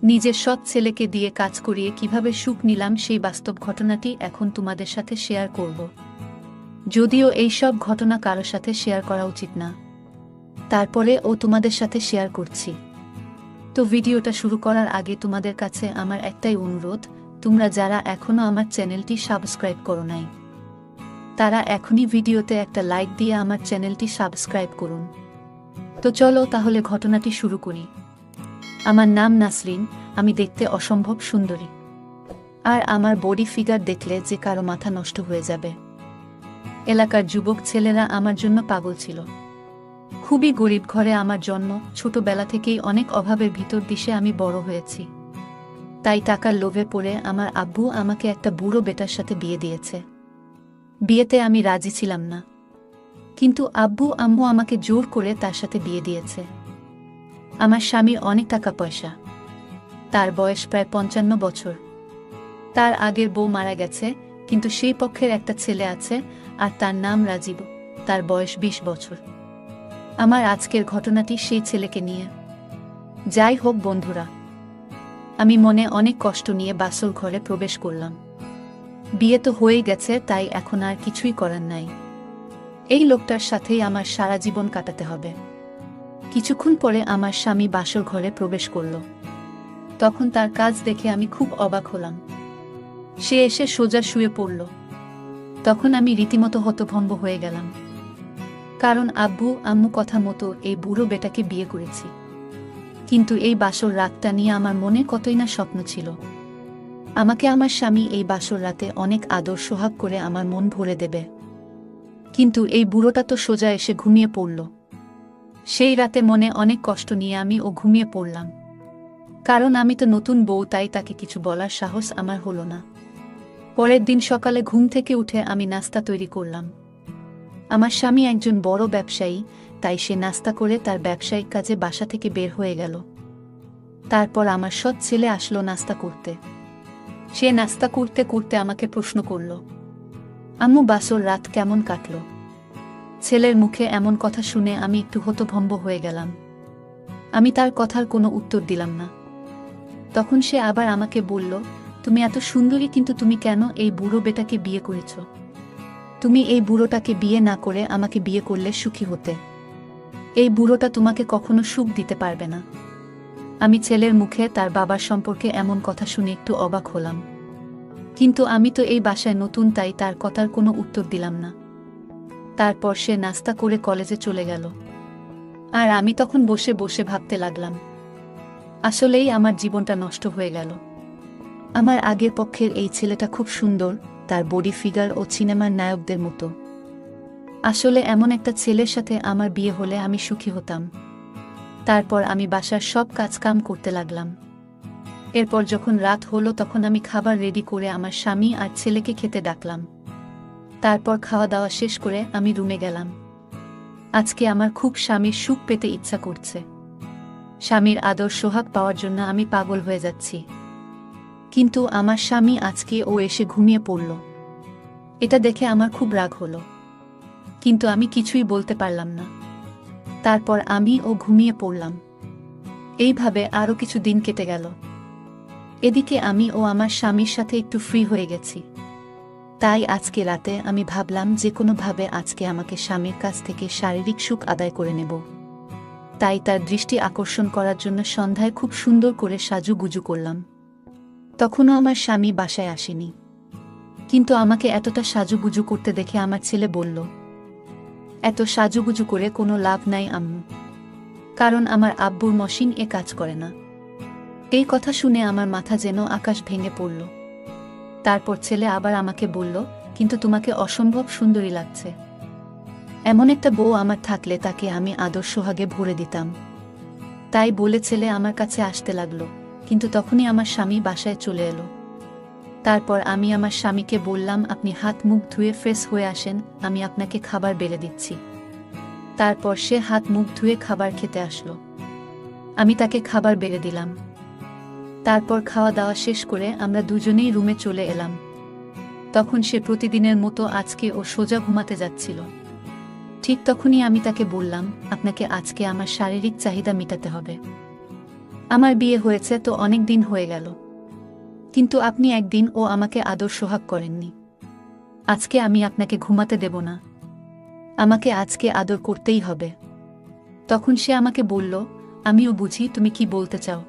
নিজের সৎ ছেলেকে দিয়ে কাজ করিয়ে কিভাবে সুখ নিলাম সেই বাস্তব ঘটনাটি এখন তোমাদের সাথে শেয়ার করব। যদিও এই সব ঘটনা কারো সাথে শেয়ার করা উচিত না, তারপরে ও তোমাদের সাথে শেয়ার করছি। তো ভিডিওটা শুরু করার আগে তোমাদের কাছে আমার একটাই অনুরোধ, তোমরা যারা এখনও আমার চ্যানেলটি সাবস্ক্রাইব করো নাই, তারা এখনই ভিডিওতে একটা লাইক দিয়ে আমার চ্যানেলটি সাবস্ক্রাইব করুন। তো চলো তাহলে ঘটনাটি শুরু করি। আমার নাম নাসরিন, আমি দেখতে অসম্ভব সুন্দরী, আর আমার বডি ফিগার দেখলে যে কারো মাথা নষ্ট হয়ে যাবে। এলাকার যুবক ছেলেরা আমার জন্য পাগল ছিল। খুবই গরিব ঘরে আমার জন্ম, ছোটবেলা থেকেই অনেক অভাবের ভিতর দিশে আমি বড় হয়েছি। তাই টাকার লোভে পড়ে আমার আব্বু আমাকে একটা বুড়ো বেটার সাথে বিয়ে দিয়েছে। বিয়েতে আমি রাজি ছিলাম না, কিন্তু আব্বু আম্মু আমাকে জোর করে তার সাথে বিয়ে দিয়েছে। আমার স্বামীর অনেক টাকা পয়সা, তার বয়স প্রায় 55 বছর। তার আগের বউ মারা গেছে, কিন্তু সেই পক্ষের একটা ছেলে আছে, আর তার নাম রাজীব, তার বয়স 20 বছর। আমার আজকের ঘটনাটি সেই ছেলেকে নিয়ে। যাই হোক বন্ধুরা, আমি মনে অনেক কষ্ট নিয়ে বাসর ঘরে প্রবেশ করলাম। বিয়ে তো হয়েই গেছে, তাই এখন আর কিছুই করার নাই। এই লোকটার সাথেই আমার সারা জীবন কাটাতে হবে। কিছুক্ষণ পরে আমার স্বামী বাসর ঘরে প্রবেশ করল। তখন তার কাজ দেখে আমি খুব অবাক হলাম। সে এসে সোজা শুয়ে পড়ল। তখন আমি রীতিমতো হতভম্ব হয়ে গেলাম, কারণ আব্বু আম্মু কথা মতো এই বুড়ো বেটাকে বিয়ে করেছি। কিন্তু এই বাসর রাতটা নিয়ে আমার মনে কতই না স্বপ্ন ছিল। আমাকে আমার স্বামী এই বাসর রাতে অনেক আদর সোহাগ করে আমার মন ভরে দেবে। কিন্তু এই বুড়োটা তো সোজা এসে ঘুমিয়ে পড়ল। সেই রাতে মনে অনেক কষ্ট নিয়ে আমি ঘুমিয়ে পড়লাম, কারণ আমি তো নতুন বউ, তাই তাকে কিছু বলার সাহস আমার হলো না। পরের দিন সকালে ঘুম থেকে উঠে আমি নাস্তা তৈরি করলাম। আমার স্বামী একজন বড় ব্যবসায়ী, তাই সে নাস্তা করে তার ব্যবসায়িক কাজে বাসা থেকে বের হয়ে গেল। তারপর আমার সৎ ছেলে আসলো নাস্তা করতে। সে নাস্তা করতে করতে আমাকে প্রশ্ন করল, আম্মু বাসর রাত কেমন কাটল? ছেলের মুখে এমন কথা শুনে আমি একটু হতভম্ব হয়ে গেলাম। আমি তার কথার কোনো উত্তর দিলাম না। তখন সে আবার আমাকে বলল, তুমি এত সুন্দরী, কিন্তু তুমি কেন এই বুড়ো বেটাকে বিয়ে করেছ? তুমি এই বুড়োটাকে বিয়ে না করে আমাকে বিয়ে করলে সুখী হতে। এই বুড়োটা তোমাকে কখনো সুখ দিতে পারবে না। আমি ছেলের মুখে তার বাবার সম্পর্কে এমন কথা শুনে একটু অবাক হলাম, কিন্তু আমি তো এই বাসায় নতুন, তাই তার কথার কোনো উত্তর দিলাম না। তারপর সে নাস্তা করে কলেজে চলে গেল, আর আমি তখন বসে বসে ভাবতে লাগলাম, আসলেই আমার জীবনটা নষ্ট হয়ে গেল। আমার আগের পক্ষের এই ছেলেটা খুব সুন্দর, তার বডি ফিগার ও সিনেমার নায়কদের মতো। আসলে এমন একটা ছেলের সাথে আমার বিয়ে হলে আমি সুখী হতাম। তারপর আমি বাসার সব কাজকাম করতে লাগলাম। এরপর যখন রাত হলো, তখন আমি খাবার রেডি করে আমার স্বামী আর ছেলেকে খেতে ডাকলাম। তারপর খাওয়া দাওয়া শেষ করে আমি রুমে গেলাম। আজকে আমার খুব স্বামীর সুখ পেতে ইচ্ছা করছে। স্বামীর আদর সোহাগ পাওয়ার জন্য আমি পাগল হয়ে যাচ্ছি। কিন্তু আমার স্বামী আজকে এসে ঘুমিয়ে পড়ল। এটা দেখে আমার খুব রাগ হলো, কিন্তু আমি কিছুই বলতে পারলাম না। তারপর আমি ঘুমিয়ে পড়লাম। এইভাবে আরও কিছু দিন কেটে গেল। এদিকে আমি আমার স্বামীর সাথে একটু ফ্রি হয়ে গেছি। তাই আজকে রাতে আমি ভাবলাম যে কোনোভাবে আজকে আমাকে স্বামীর কাছ থেকে শারীরিক সুখ আদায় করে নেব। তাই তার দৃষ্টি আকর্ষণ করার জন্য সন্ধ্যায় খুব সুন্দর করে সাজুগুজু করলাম। তখনও আমার স্বামী বাসায় আসেনি, কিন্তু আমাকে এতটা সাজুগুজু করতে দেখে আমার ছেলে বলল, এত সাজুগুজু করে কোনো লাভ নাই আম্মু, কারণ আমার আব্বুর মশিন কাজ করে না। এই কথা শুনে আমার মাথা যেন আকাশ ভেঙে পড়ল। তারপর ছেলে আবার আমাকে বলল, কিন্তু তোমাকে অসম্ভব সুন্দরী লাগছে। এমন একটা বউ আমার থাকলে তাকে আমি আদর সোহাগে ভরে দিতাম। তাই বলে ছেলে আমার কাছে আসতে লাগলো, কিন্তু তখনই আমার স্বামী বাসায় চলে এলো। তারপর আমি আমার স্বামীকে বললাম, আপনি হাত মুখ ধুয়ে ফ্রেশ হয়ে আসেন, আমি আপনাকে খাবার বেড়ে দিচ্ছি। তারপর সে হাত মুখ ধুয়ে খাবার খেতে আসলো। আমি তাকে খাবার বেড়ে দিলাম। তারপর খাওয়া দাওয়া শেষ করে আমরা দুজনেই রুমে চলে এলাম। তখন সে প্রতিদিনের মতো আজকে সোজা ঘুমাতে যাচ্ছিল। ঠিক তখনই আমি তাকে বললাম, আপনাকে আজকে আমার শারীরিক চাহিদা মেটাতে হবে। আমার বিয়ে হয়েছে তো অনেক দিন হয়ে গেল, কিন্তু আপনি একদিন ও আমাকে আদর সোহাগ করেননি। আজকে আমি আপনাকে ঘুমাতে দেব না, আমাকে আজকে আদর করতেই হবে। তখন সে আমাকে বলল, আমিও বুঝি তুমি কি বলতে চাও।